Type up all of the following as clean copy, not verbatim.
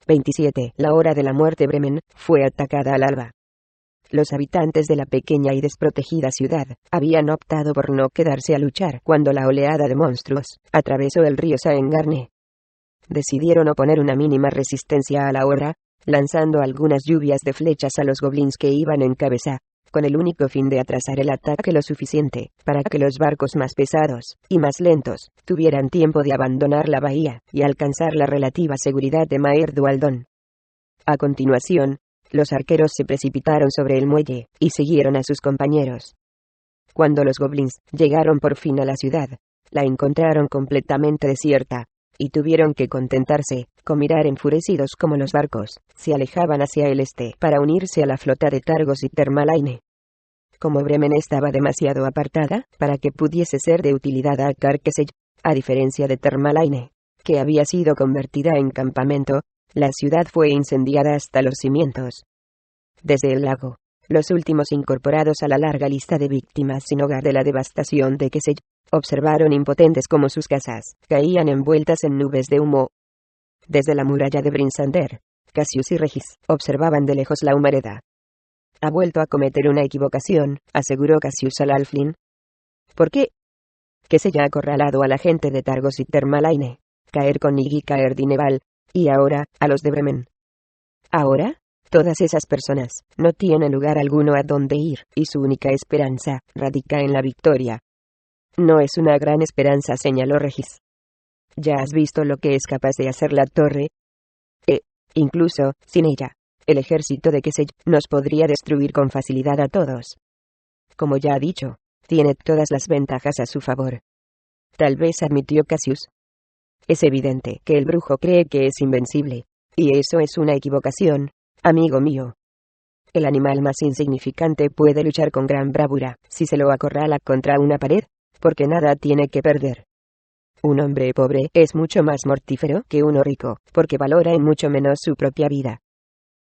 27. La hora de la muerte. Bremen fue atacada al alba. Los habitantes de la pequeña y desprotegida ciudad habían optado por no quedarse a luchar cuando la oleada de monstruos atravesó el río Saengarne. Decidieron oponer una mínima resistencia a la horda, lanzando algunas lluvias de flechas a los goblins que iban en cabeza, con el único fin de atrasar el ataque lo suficiente para que los barcos más pesados y más lentos tuvieran tiempo de abandonar la bahía y alcanzar la relativa seguridad de Maer Dualdon. A continuación, los arqueros se precipitaron sobre el muelle y siguieron a sus compañeros. Cuando los goblins llegaron por fin a la ciudad, la encontraron completamente desierta, y tuvieron que contentarse con mirar enfurecidos cómo los barcos se alejaban hacia el este para unirse a la flota de Targos y Termalaine. Como Bremen estaba demasiado apartada para que pudiese ser de utilidad a Carquesell, a diferencia de Termalaine, que había sido convertida en campamento, la ciudad fue incendiada hasta los cimientos. Desde el lago, los últimos incorporados a la larga lista de víctimas sin hogar de la devastación de Kessel, observaron impotentes cómo sus casas caían envueltas en nubes de humo. Desde la muralla de Brinsander, Cassius y Regis observaban de lejos la humareda. «Ha vuelto a cometer una equivocación», aseguró Cassius al Alflin. «¿Por qué?» «Que se ha acorralado a la gente de Targos y Termalaine, caer con Ig y caer Dineval, y ahora, a los de Bremen». «¿Ahora?» Todas esas personas no tienen lugar alguno a donde ir, y su única esperanza radica en la victoria. «No es una gran esperanza», señaló Regis. «Ya has visto lo que es capaz de hacer la torre. Incluso, sin ella, el ejército de Kessel nos podría destruir con facilidad a todos. Como ya ha dicho, tiene todas las ventajas a su favor». Tal vez, admitió Cassius. «Es evidente que el brujo cree que es invencible, y eso es una equivocación, amigo mío. El animal más insignificante puede luchar con gran bravura si se lo acorrala contra una pared, porque nada tiene que perder. Un hombre pobre es mucho más mortífero que uno rico, porque valora en mucho menos su propia vida.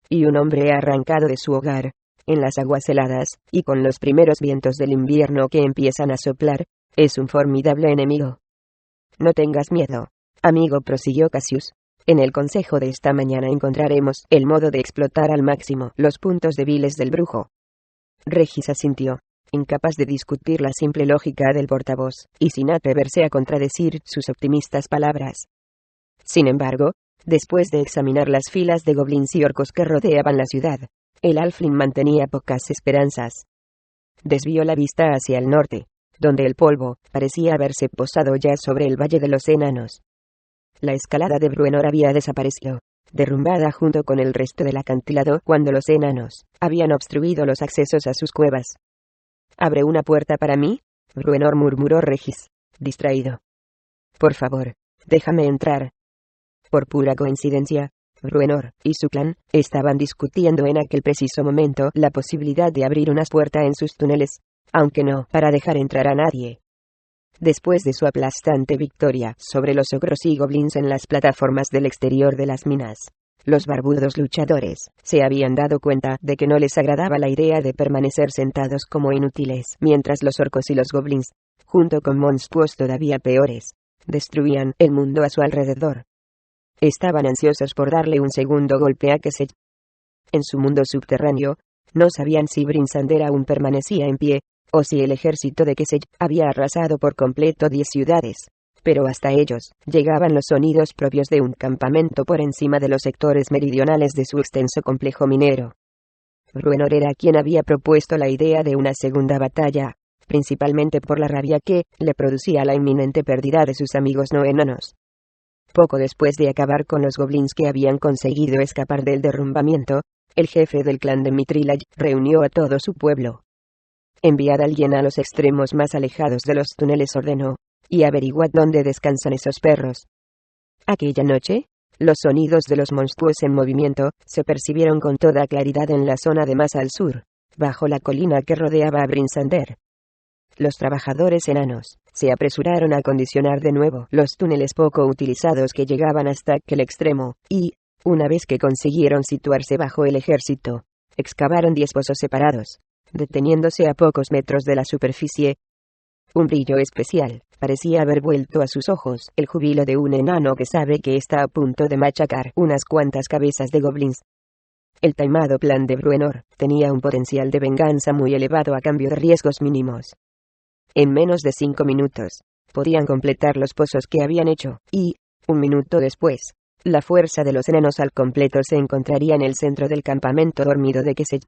Y un hombre arrancado de su hogar, en las aguas heladas, y con los primeros vientos del invierno que empiezan a soplar, es un formidable enemigo. No tengas miedo, amigo», prosiguió Cassius. «En el consejo de esta mañana encontraremos el modo de explotar al máximo los puntos débiles del brujo». Regis asintió, incapaz de discutir la simple lógica del portavoz, y sin atreverse a contradecir sus optimistas palabras. Sin embargo, después de examinar las filas de goblins y orcos que rodeaban la ciudad, el Alflin mantenía pocas esperanzas. Desvió la vista hacia el norte, donde el polvo parecía haberse posado ya sobre el Valle de los Enanos. La escalada de Bruenor había desaparecido, derrumbada junto con el resto del acantilado cuando los enanos habían obstruido los accesos a sus cuevas. «¿Abre una puerta para mí?», Bruenor murmuró Regis, distraído. «Por favor, déjame entrar». Por pura coincidencia, Bruenor y su clan estaban discutiendo en aquel preciso momento la posibilidad de abrir una puerta en sus túneles, aunque no para dejar entrar a nadie. Después de su aplastante victoria sobre los ogros y goblins en las plataformas del exterior de las minas, los barbudos luchadores se habían dado cuenta de que no les agradaba la idea de permanecer sentados como inútiles mientras los orcos y los goblins, junto con monstruos todavía peores, destruían el mundo a su alrededor. Estaban ansiosos por darle un segundo golpe a Kessel. En su mundo subterráneo, no sabían si Brinsander aún permanecía en pie, o si el ejército de Kessel había arrasado por completo 10 ciudades, pero hasta ellos llegaban los sonidos propios de un campamento por encima de los sectores meridionales de su extenso complejo minero. Bruenor era quien había propuesto la idea de una segunda batalla, principalmente por la rabia que le producía la inminente pérdida de sus amigos no enanos. Poco después de acabar con los goblins que habían conseguido escapar del derrumbamiento, el jefe del clan de Mithril reunió a todo su pueblo. «Enviad a alguien a los extremos más alejados de los túneles», ordenó, «y averiguad dónde descansan esos perros». Aquella noche, los sonidos de los monstruos en movimiento se percibieron con toda claridad en la zona de más al sur, bajo la colina que rodeaba a Brinsander. Los trabajadores enanos se apresuraron a acondicionar de nuevo los túneles poco utilizados que llegaban hasta aquel extremo, y, una vez que consiguieron situarse bajo el ejército, excavaron 10 pozos separados, deteniéndose a pocos metros de la superficie. Un brillo especial parecía haber vuelto a sus ojos, el júbilo de un enano que sabe que está a punto de machacar unas cuantas cabezas de goblins. El taimado plan de Bruenor tenía un potencial de venganza muy elevado a cambio de riesgos mínimos. En menos de 5 minutos, podían completar los pozos que habían hecho, y, un minuto después, la fuerza de los enanos al completo se encontraría en el centro del campamento dormido de Kesey.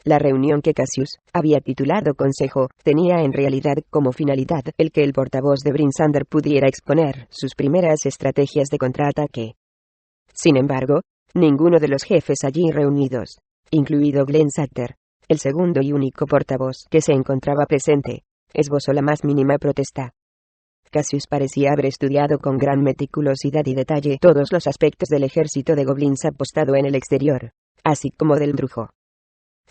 La reunión que Cassius había titulado Consejo tenía en realidad como finalidad el que el portavoz de Brinsander pudiera exponer sus primeras estrategias de contraataque. Sin embargo, ninguno de los jefes allí reunidos, incluido Glenn Sutter, el segundo y único portavoz que se encontraba presente, esbozó la más mínima protesta. Cassius parecía haber estudiado con gran meticulosidad y detalle todos los aspectos del ejército de goblins apostado en el exterior, así como del brujo.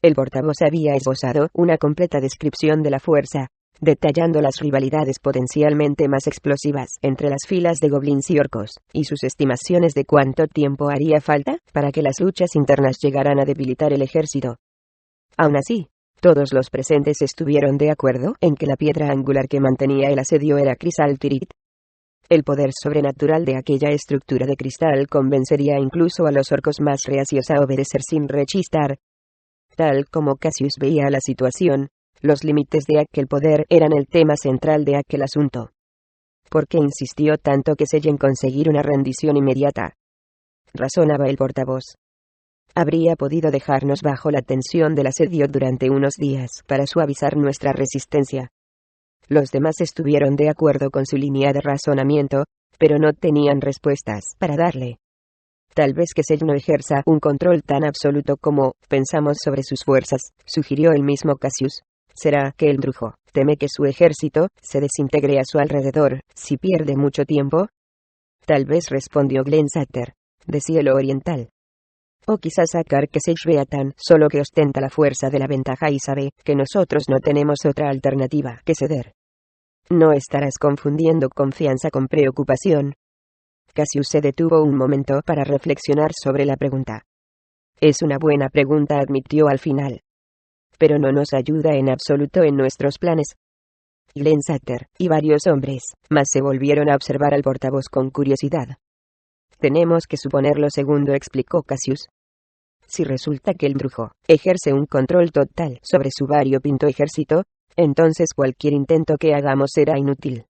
El portavoz había esbozado una completa descripción de la fuerza, detallando las rivalidades potencialmente más explosivas entre las filas de goblins y orcos, y sus estimaciones de cuánto tiempo haría falta para que las luchas internas llegaran a debilitar el ejército. Aún así, todos los presentes estuvieron de acuerdo en que la piedra angular que mantenía el asedio era Cristal Tirith. El poder sobrenatural de aquella estructura de cristal convencería incluso a los orcos más reacios a obedecer sin rechistar. Tal como Cassius veía la situación, los límites de aquel poder eran el tema central de aquel asunto. ¿Por qué insistió tanto Kesey en conseguir una rendición inmediata? Razonaba el portavoz. Habría podido dejarnos bajo la tensión del asedio durante unos días para suavizar nuestra resistencia. Los demás estuvieron de acuerdo con su línea de razonamiento, pero no tenían respuestas para darle. Tal vez Kesey no ejerza un control tan absoluto como pensamos sobre sus fuerzas, sugirió el mismo Cassius. ¿Será que el brujo teme que su ejército se desintegre a su alrededor si pierde mucho tiempo? Tal vez, respondió Glenn Sutter, de Cielo Oriental. O quizás Akar Kesey vea tan solo que ostenta la fuerza de la ventaja y sabe que nosotros no tenemos otra alternativa que ceder. No estarás confundiendo confianza con preocupación. Cassius se detuvo un momento para reflexionar sobre la pregunta. Es una buena pregunta, admitió al final. Pero no nos ayuda en absoluto en nuestros planes. Glenn Sutter y varios hombres más se volvieron a observar al portavoz con curiosidad. Tenemos que suponer lo segundo, explicó Cassius. Si resulta que el brujo ejerce un control total sobre su variopinto ejército, entonces cualquier intento que hagamos será inútil.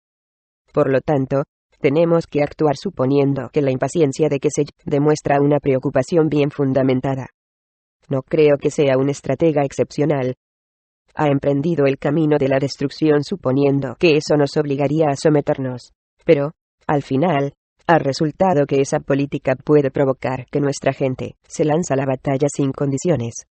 Por lo tanto, tenemos que actuar suponiendo que la impaciencia de Kesey demuestra una preocupación bien fundamentada. No creo que sea un estratega excepcional. Ha emprendido el camino de la destrucción suponiendo que eso nos obligaría a someternos. Pero, al final, ha resultado que esa política puede provocar que nuestra gente se lanza a la batalla sin condiciones.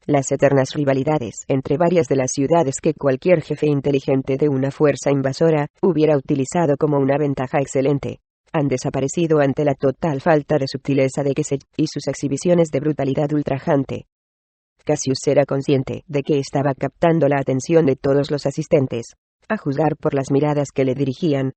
Las eternas rivalidades entre varias de las ciudades que cualquier jefe inteligente de una fuerza invasora hubiera utilizado como una ventaja excelente, han desaparecido ante la total falta de sutileza de Kesey y sus exhibiciones de brutalidad ultrajante. Cassius era consciente de que estaba captando la atención de todos los asistentes, a juzgar por las miradas que le dirigían.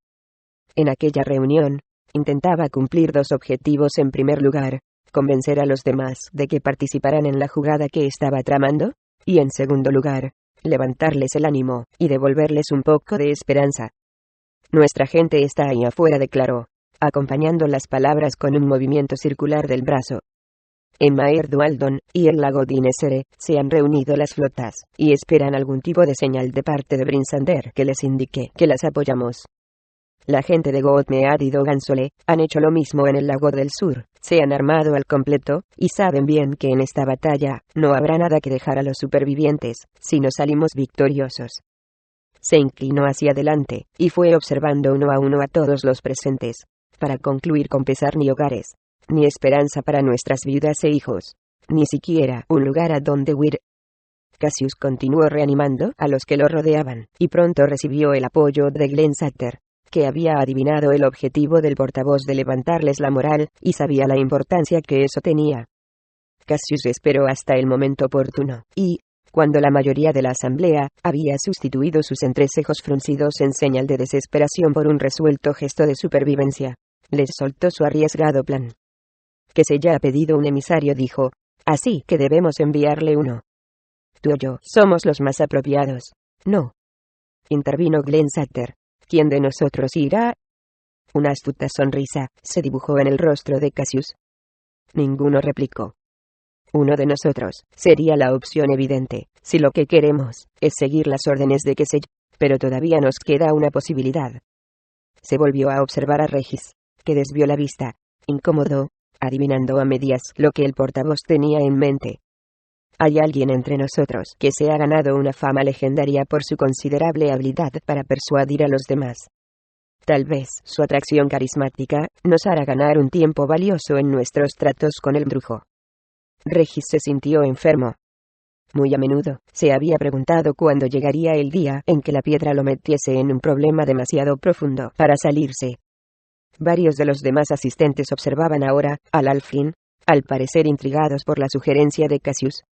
En aquella reunión, intentaba cumplir dos objetivos. En primer lugar, convencer a los demás de que participaran en la jugada que estaba tramando, y en segundo lugar, levantarles el ánimo y devolverles un poco de esperanza. Nuestra gente está ahí afuera, declaró, acompañando las palabras con un movimiento circular del brazo. En Maer Dualdon y el lago Dinnesere se han reunido las flotas, y esperan algún tipo de señal de parte de Brinsander que les indique que las apoyamos. La gente de Gothmead y Dogansole han hecho lo mismo en el lago del sur, se han armado al completo, y saben bien que en esta batalla no habrá nada que dejar a los supervivientes, si no salimos victoriosos. Se inclinó hacia adelante, y fue observando uno a todos los presentes, para concluir con pesar: ni hogares, ni esperanza para nuestras viudas e hijos, ni siquiera un lugar a donde huir. Cassius continuó reanimando a los que lo rodeaban, y pronto recibió el apoyo de Glenn Sutter, que había adivinado el objetivo del portavoz de levantarles la moral, y sabía la importancia que eso tenía. Cassius esperó hasta el momento oportuno, y, cuando la mayoría de la asamblea había sustituido sus entrecejos fruncidos en señal de desesperación por un resuelto gesto de supervivencia, les soltó su arriesgado plan. Kesey ya ha pedido un emisario, dijo, así que debemos enviarle uno. Tú o yo somos los más apropiados. No. intervino Glenn Sutter. ¿Quién de nosotros irá? Una astuta sonrisa se dibujó en el rostro de Cassius. Ninguno replicó. Uno de nosotros sería la opción evidente, si lo que queremos es seguir las órdenes de Kesey, pero todavía nos queda una posibilidad. Se volvió a observar a Regis, que desvió la vista, incómodo, adivinando a medias lo que el portavoz tenía en mente. Hay alguien entre nosotros que se ha ganado una fama legendaria por su considerable habilidad para persuadir a los demás. Tal vez su atracción carismática nos hará ganar un tiempo valioso en nuestros tratos con el brujo. Regis se sintió enfermo. Muy a menudo se había preguntado cuándo llegaría el día en que la piedra lo metiese en un problema demasiado profundo para salirse. Varios de los demás asistentes observaban ahora al Halfling, al parecer intrigados por la sugerencia de Cassius.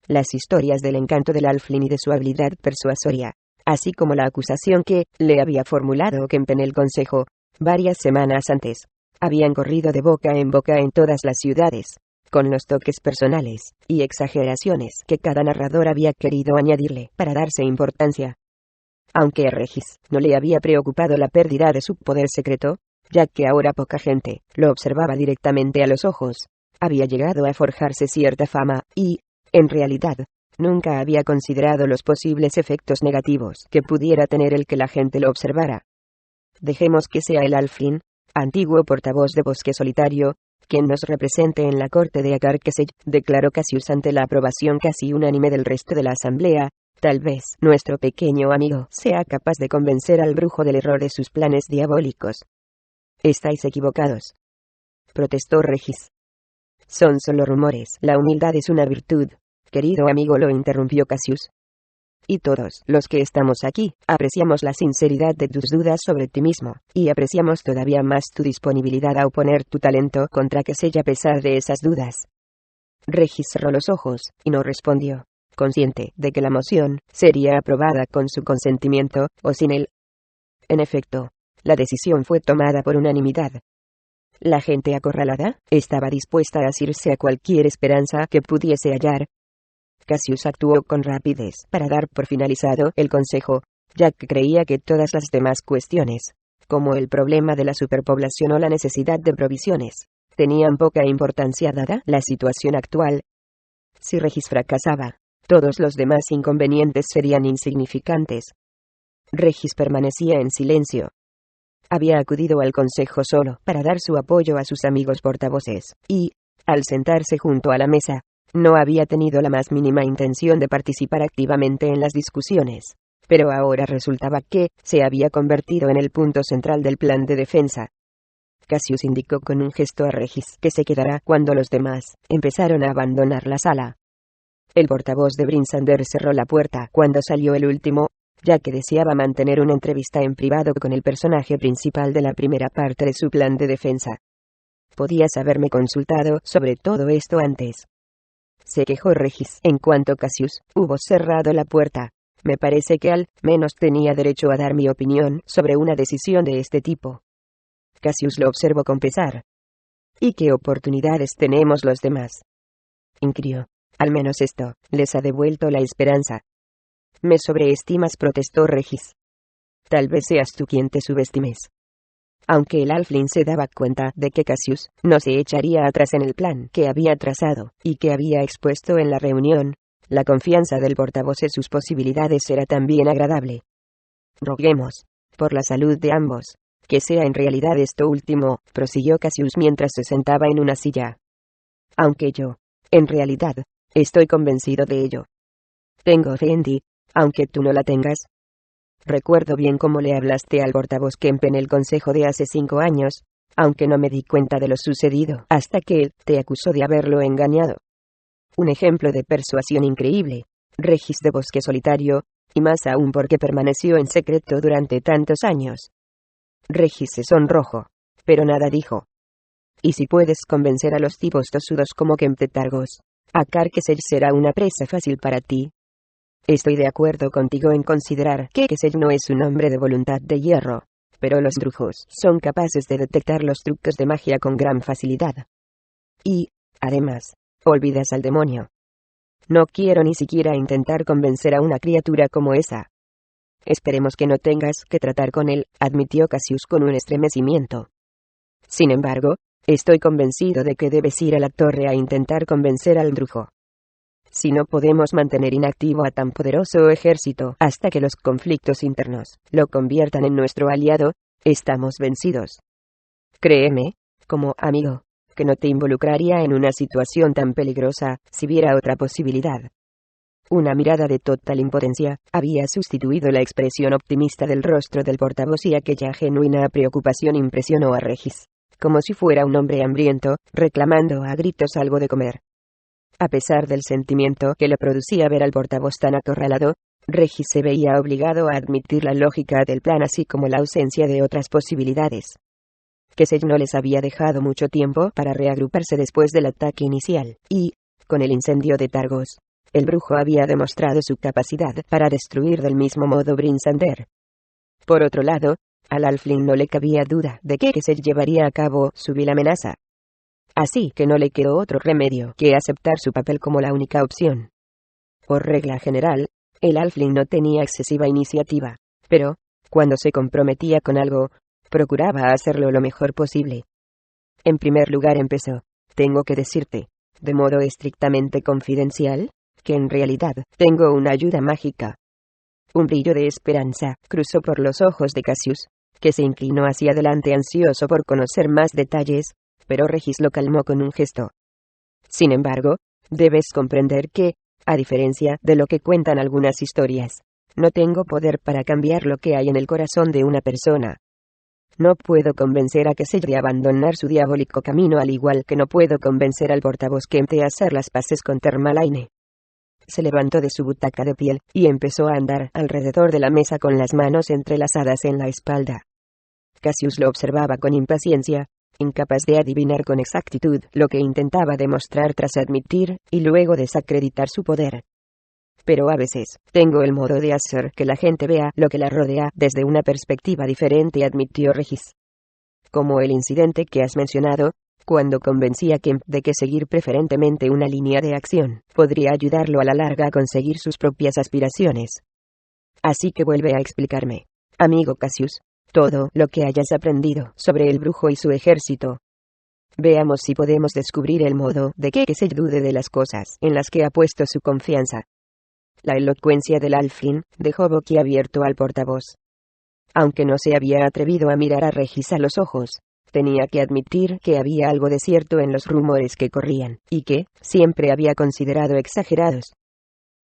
Las historias del encanto del Halfling y de su habilidad persuasoria, así como la acusación que le había formulado Kemp en el consejo, varias semanas antes, habían corrido de boca en boca en todas las ciudades, con los toques personales y exageraciones que cada narrador había querido añadirle para darse importancia. Aunque a Regis no le había preocupado la pérdida de su poder secreto, ya que ahora poca gente lo observaba directamente a los ojos, había llegado a forjarse cierta fama y, en realidad, nunca había considerado los posibles efectos negativos que pudiera tener el que la gente lo observara. Dejemos que sea el Halfling, antiguo portavoz de Bosque Solitario, quien nos represente en la corte de Akar Kesey, declaró Cassius ante la aprobación casi unánime del resto de la asamblea. Tal vez nuestro pequeño amigo sea capaz de convencer al brujo del error de sus planes diabólicos. Estáis equivocados, protestó Regis. Son solo rumores. La humildad es una virtud, querido amigo, lo interrumpió Cassius. Y todos los que estamos aquí apreciamos la sinceridad de tus dudas sobre ti mismo, y apreciamos todavía más tu disponibilidad a oponer tu talento contra Kesey a pesar de esas dudas. Regis cerró los ojos y no respondió, consciente de que la moción sería aprobada con su consentimiento o sin él. En efecto, la decisión fue tomada por unanimidad. La gente acorralada estaba dispuesta a asirse a cualquier esperanza que pudiese hallar. Cassius actuó con rapidez para dar por finalizado el consejo, ya que creía que todas las demás cuestiones, como el problema de la superpoblación o la necesidad de provisiones, tenían poca importancia dada la situación actual. Si Regis fracasaba, todos los demás inconvenientes serían insignificantes. Regis permanecía en silencio. Había acudido al consejo solo para dar su apoyo a sus amigos portavoces, y, al sentarse junto a la mesa, no había tenido la más mínima intención de participar activamente en las discusiones, pero ahora resultaba que se había convertido en el punto central del plan de defensa. Cassius indicó con un gesto a Regis que se quedara cuando los demás empezaron a abandonar la sala. El portavoz de Brinsander cerró la puerta cuando salió el último, ya que deseaba mantener una entrevista en privado con el personaje principal de la primera parte de su plan de defensa. Podías haberme consultado sobre todo esto antes, se quejó Regis en cuanto Cassius hubo cerrado la puerta. Me parece que al menos tenía derecho a dar mi opinión sobre una decisión de este tipo. Cassius lo observó con pesar. ¿Y qué oportunidades tenemos los demás?, inquirió. Al menos esto les ha devuelto la esperanza. Me sobreestimas, protestó Regis. Tal vez seas tú quien te subestimes. Aunque el Halfling se daba cuenta de que Cassius no se echaría atrás en el plan que había trazado y que había expuesto en la reunión, la confianza del portavoz en sus posibilidades era también agradable. Roguemos, por la salud de ambos, que sea en realidad esto último, prosiguió Cassius mientras se sentaba en una silla. Aunque yo, en realidad, estoy convencido de ello. Tengo fe en ti, aunque tú no la tengas. Recuerdo bien cómo le hablaste al portavoz Kemp en el consejo de hace 5 años, aunque no me di cuenta de lo sucedido hasta que él te acusó de haberlo engañado. Un ejemplo de persuasión increíble, Regis de Bosque Solitario, y más aún porque permaneció en secreto durante tantos años. Regis se sonrojó, pero nada dijo. Y si puedes convencer a los tipos tosudos como Kemp de Targos, Akar Kesey será una presa fácil para ti. Estoy de acuerdo contigo en considerar que Kesey no es un hombre de voluntad de hierro, pero los brujos son capaces de detectar los trucos de magia con gran facilidad. Y, además, olvidas al demonio. No quiero ni siquiera intentar convencer a una criatura como esa. Esperemos que no tengas que tratar con él, admitió Cassius con un estremecimiento. Sin embargo, estoy convencido de que debes ir a la torre a intentar convencer al brujo. Si no podemos mantener inactivo a tan poderoso ejército hasta que los conflictos internos lo conviertan en nuestro aliado, estamos vencidos. Créeme, como amigo, que no te involucraría en una situación tan peligrosa si viera otra posibilidad. Una mirada de total impotencia había sustituido la expresión optimista del rostro del portavoz y aquella genuina preocupación impresionó a Regis, como si fuera un hombre hambriento, reclamando a gritos algo de comer. A pesar del sentimiento que le producía ver al portavoz tan acorralado, Regis se veía obligado a admitir la lógica del plan así como la ausencia de otras posibilidades. Kesey no les había dejado mucho tiempo para reagruparse después del ataque inicial, y, con el incendio de Targos, el brujo había demostrado su capacidad para destruir del mismo modo Brinsander. Por otro lado, al Halfling no le cabía duda de que Kesey llevaría a cabo su vil amenaza. Así que no le quedó otro remedio que aceptar su papel como la única opción. Por regla general, el Halfling no tenía excesiva iniciativa, pero, cuando se comprometía con algo, procuraba hacerlo lo mejor posible. En primer lugar empezó, tengo que decirte, de modo estrictamente confidencial, que en realidad tengo una ayuda mágica. Un brillo de esperanza cruzó por los ojos de Cassius, que se inclinó hacia adelante ansioso por conocer más detalles, pero Regis lo calmó con un gesto. Sin embargo, debes comprender que, a diferencia de lo que cuentan algunas historias, no tengo poder para cambiar lo que hay en el corazón de una persona. No puedo convencer a Kesey de abandonar su diabólico camino, al igual que no puedo convencer al portavoz Kemp de hacer las paces con Termalaine. Se levantó de su butaca de piel, y empezó a andar alrededor de la mesa con las manos entrelazadas en la espalda. Cassius lo observaba con impaciencia, incapaz de adivinar con exactitud lo que intentaba demostrar tras admitir, y luego desacreditar su poder. Pero a veces, tengo el modo de hacer que la gente vea lo que la rodea desde una perspectiva diferente, admitió Regis. Como el incidente que has mencionado, cuando convencí a Kemp de que seguir preferentemente una línea de acción podría ayudarlo a la larga a conseguir sus propias aspiraciones. Así que vuelve a explicarme, amigo Cassius, todo lo que hayas aprendido sobre el brujo y su ejército. Veamos si podemos descubrir el modo de que se dude de las cosas en las que ha puesto su confianza. La elocuencia del Halfling dejó boquiabierto al portavoz. Aunque no se había atrevido a mirar a Regis a los ojos, tenía que admitir que había algo de cierto en los rumores que corrían, y que siempre había considerado exagerados.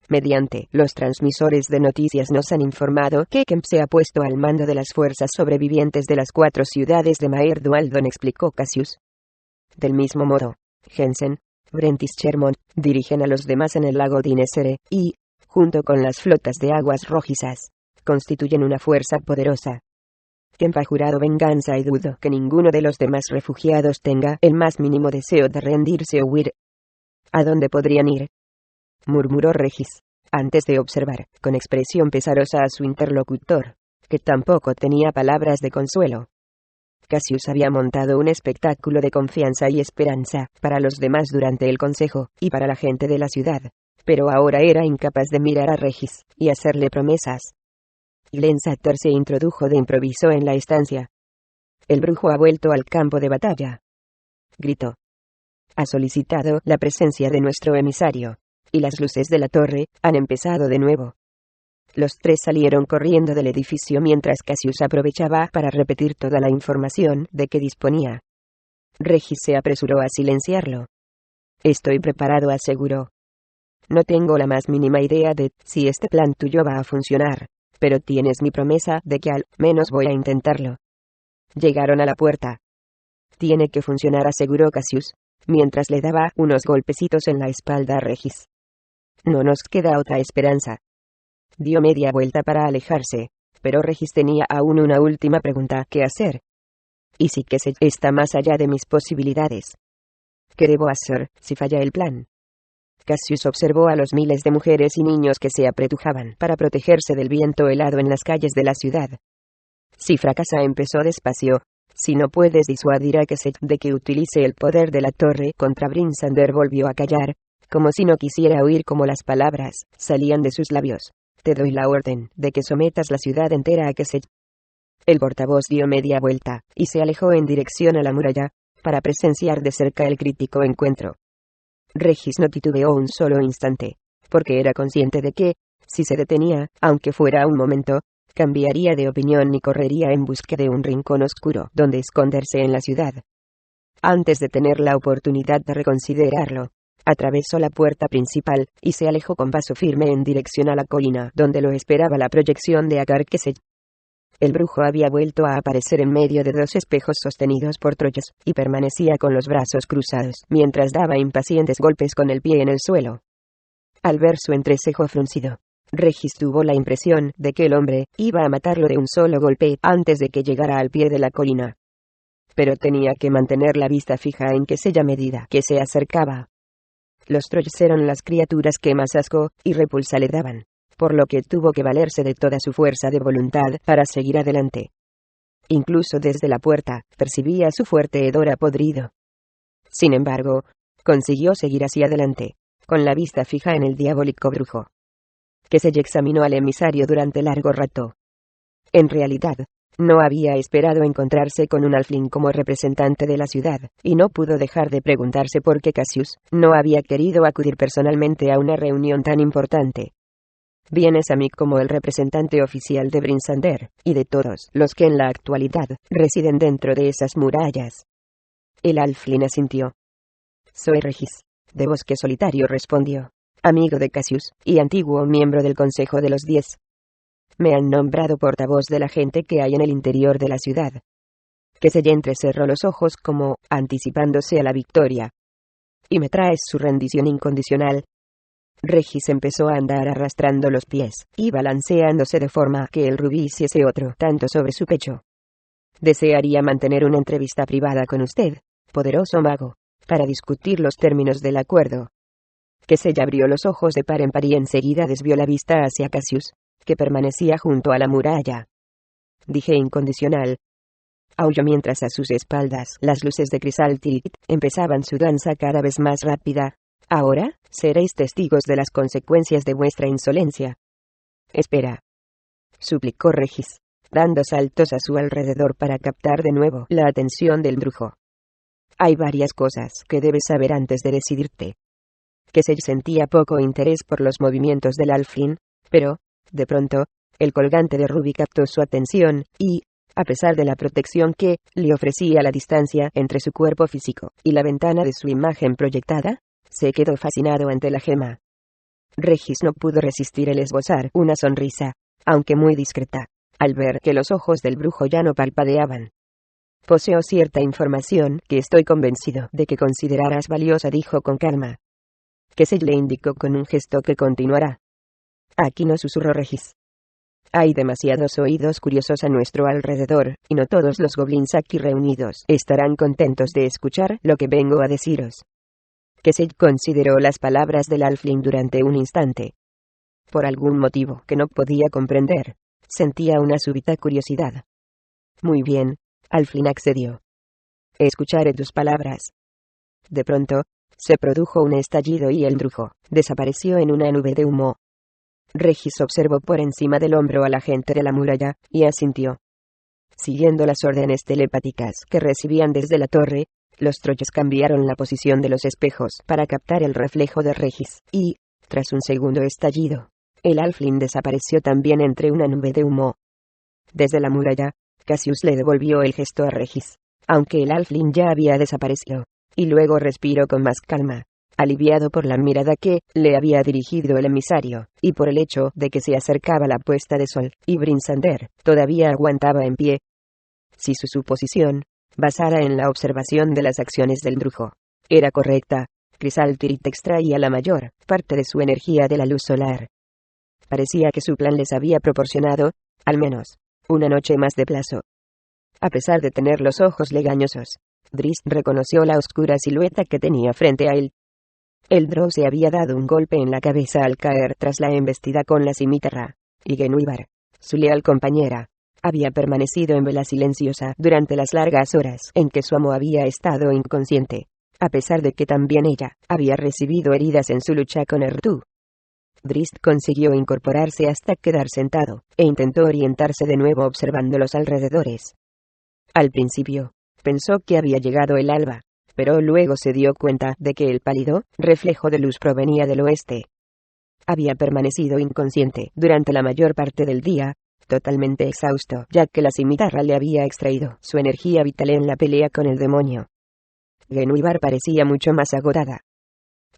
Mediante los transmisores de noticias nos han informado que Kemp se ha puesto al mando de las fuerzas sobrevivientes de las 4 ciudades de Maer Dualdon, explicó Cassius. Del mismo modo, Jensen, Brentis Chermont dirigen a los demás en el lago Dinesere, y, junto con las flotas de aguas rojizas, constituyen una fuerza poderosa. Kemp ha jurado venganza y dudo que ninguno de los demás refugiados tenga el más mínimo deseo de rendirse o huir. ¿A dónde podrían ir?, murmuró Regis, antes de observar, con expresión pesarosa a su interlocutor, que tampoco tenía palabras de consuelo. Cassius había montado un espectáculo de confianza y esperanza para los demás durante el consejo, y para la gente de la ciudad, pero ahora era incapaz de mirar a Regis y hacerle promesas. Glenn Sutter se introdujo de improviso en la estancia. «El brujo ha vuelto al campo de batalla», gritó. «Ha solicitado la presencia de nuestro emisario, y las luces de la torre han empezado de nuevo». Los 3 salieron corriendo del edificio mientras Cassius aprovechaba para repetir toda la información de que disponía. Regis se apresuró a silenciarlo. «Estoy preparado», aseguró. «No tengo la más mínima idea de si este plan tuyo va a funcionar, pero tienes mi promesa de que al menos voy a intentarlo». Llegaron a la puerta. «Tiene que funcionar», aseguró Cassius, mientras le daba unos golpecitos en la espalda a Regis. «No nos queda otra esperanza». Dio media vuelta para alejarse, pero Regis tenía aún una última pregunta que hacer. «¿Y si que se está más allá de mis posibilidades? ¿Qué debo hacer si falla el plan?». Cassius observó a los miles de mujeres y niños que se apretujaban para protegerse del viento helado en las calles de la ciudad. «Si fracasa», empezó despacio, «si no puedes disuadir a Kesey de que utilice el poder de la torre contra Brinsander», volvió a callar, como si no quisiera oír cómo las palabras salían de sus labios. te doy la orden de que sometas la ciudad entera a Kesej. El portavoz dio media vuelta, y se alejó en dirección a la muralla, para presenciar de cerca el crítico encuentro. Regis no titubeó un solo instante, porque era consciente de que, si se detenía, aunque fuera un momento, cambiaría de opinión y correría en busca de un rincón oscuro donde esconderse en la ciudad. Antes de tener la oportunidad de reconsiderarlo, atravesó la puerta principal, y se alejó con paso firme en dirección a la colina donde lo esperaba la proyección de Agar Kesej. El brujo había vuelto a aparecer en medio de dos espejos sostenidos por troyas, y permanecía con los brazos cruzados, mientras daba impacientes golpes con el pie en el suelo. Al ver su entrecejo fruncido, Regis tuvo la impresión de que el hombre iba a matarlo de un solo golpe antes de que llegara al pie de la colina. Pero tenía que mantener la vista fija en Kesej a medida que se acercaba. Los troyas eran las criaturas que más asco y repulsa le daban, por lo que tuvo que valerse de toda su fuerza de voluntad para seguir adelante. Incluso desde la puerta, percibía su fuerte hedor a podrido. Sin embargo, consiguió seguir hacia adelante, con la vista fija en el diabólico brujo. Kesej examinó al emisario durante largo rato. En realidad, no había esperado encontrarse con un halfling como representante de la ciudad, y no pudo dejar de preguntarse por qué Cassius no había querido acudir personalmente a una reunión tan importante. Vienes a mí como el representante oficial de Brinsander, y de todos los que en la actualidad residen dentro de esas murallas. El halfling asintió. Soy Regis, de Bosque Solitario, respondió, amigo de Cassius, y antiguo miembro del Consejo de los 10. Me han nombrado portavoz de la gente que hay en el interior de la ciudad. Kesej entrecerró los ojos como anticipándose a la victoria. ¿Y me traes su rendición incondicional? Regis empezó a andar arrastrando los pies, y balanceándose de forma que el rubí hiciese otro tanto sobre su pecho. Desearía mantener una entrevista privada con usted, poderoso mago, para discutir los términos del acuerdo. Kesej abrió los ojos de par en par y enseguida desvió la vista hacia Cassius, que permanecía junto a la muralla. Dije incondicional. Aulló mientras a sus espaldas las luces de Crisal Tirith empezaban su danza cada vez más rápida. Ahora, seréis testigos de las consecuencias de vuestra insolencia. Espera, suplicó Regis, dando saltos a su alrededor para captar de nuevo la atención del brujo. Hay varias cosas que debes saber antes de decidirte. Kesej sentía poco interés por los movimientos del halfling, pero, de pronto, el colgante de rubí captó su atención, y, a pesar de la protección que le ofrecía la distancia entre su cuerpo físico y la ventana de su imagen proyectada, se quedó fascinado ante la gema. Regis no pudo resistir el esbozar una sonrisa, aunque muy discreta, al ver que los ojos del brujo ya no parpadeaban. Poseo cierta información que estoy convencido de que considerarás valiosa, dijo con calma. Kesej le indicó con un gesto que continuará. Aquí no, susurró Regis. Hay demasiados oídos curiosos a nuestro alrededor, y no todos los goblins aquí reunidos estarán contentos de escuchar lo que vengo a deciros. Kesej consideró las palabras del halfling durante un instante. Por algún motivo que no podía comprender, sentía una súbita curiosidad. Muy bien, halfling accedió. Escucharé tus palabras. De pronto, se produjo un estallido y el brujo desapareció en una nube de humo. Regis observó por encima del hombro a la gente de la muralla, y asintió. Siguiendo las órdenes telepáticas que recibían desde la torre, los troyes cambiaron la posición de los espejos para captar el reflejo de Regis, y, tras un segundo estallido, el halfling desapareció también entre una nube de humo. Desde la muralla, Cassius le devolvió el gesto a Regis, aunque el halfling ya había desaparecido, y luego respiró con más calma, aliviado por la mirada que le había dirigido el emisario, y por el hecho de que se acercaba la puesta de sol, y Brinsander todavía aguantaba en pie. Si su suposición, basada en la observación de las acciones del brujo, era correcta, Crisal Tirith extraía la mayor parte de su energía de la luz solar. Parecía que su plan les había proporcionado, al menos, una noche más de plazo. A pesar de tener los ojos legañosos, Driss reconoció la oscura silueta que tenía frente a él. El drow se había dado un golpe en la cabeza al caer tras la embestida con la cimitarra, y Genuibar, su leal compañera, había permanecido en vela silenciosa durante las largas horas en que su amo había estado inconsciente, a pesar de que también ella había recibido heridas en su lucha con Ertu. Drist consiguió incorporarse hasta quedar sentado, e intentó orientarse de nuevo observando los alrededores. Al principio, pensó que había llegado el alba, pero luego se dio cuenta de que el pálido reflejo de luz provenía del oeste. Había permanecido inconsciente durante la mayor parte del día, totalmente exhausto, ya que la cimitarra le había extraído su energía vital en la pelea con el demonio. Genuibar parecía mucho más agotada.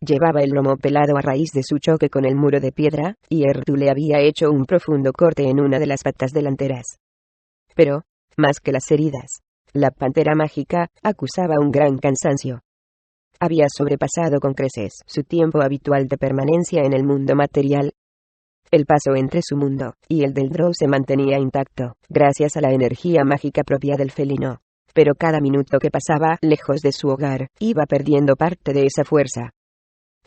Llevaba el lomo pelado a raíz de su choque con el muro de piedra, y Ertu le había hecho un profundo corte en una de las patas delanteras. Pero, más que las heridas, la pantera mágica acusaba un gran cansancio. Había sobrepasado con creces su tiempo habitual de permanencia en el mundo material. El paso entre su mundo y el del Drow se mantenía intacto, gracias a la energía mágica propia del felino. Pero cada minuto que pasaba lejos de su hogar, iba perdiendo parte de esa fuerza.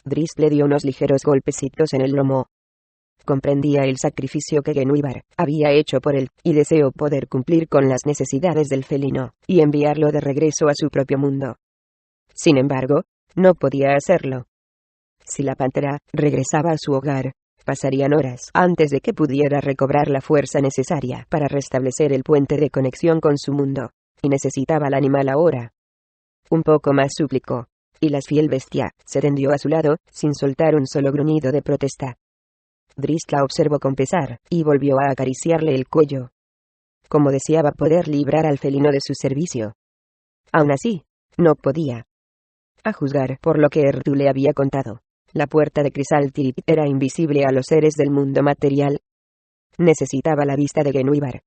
Drist le dio unos ligeros golpecitos en el lomo. Comprendía el sacrificio que Genuibar había hecho por él, y deseó poder cumplir con las necesidades del felino, y enviarlo de regreso a su propio mundo. Sin embargo, no podía hacerlo. Si la pantera regresaba a su hogar, pasarían horas antes de que pudiera recobrar la fuerza necesaria para restablecer el puente de conexión con su mundo, y necesitaba al animal ahora. Un poco más suplicó, y la fiel bestia se tendió a su lado, sin soltar un solo gruñido de protesta. Drist la observó con pesar, y volvió a acariciarle el cuello. Como deseaba poder librar al felino de su servicio. Aún así, no podía. A juzgar por lo que Ertu le había contado, la puerta de Crisal Tirith era invisible a los seres del mundo material. Necesitaba la vista de Genuibar,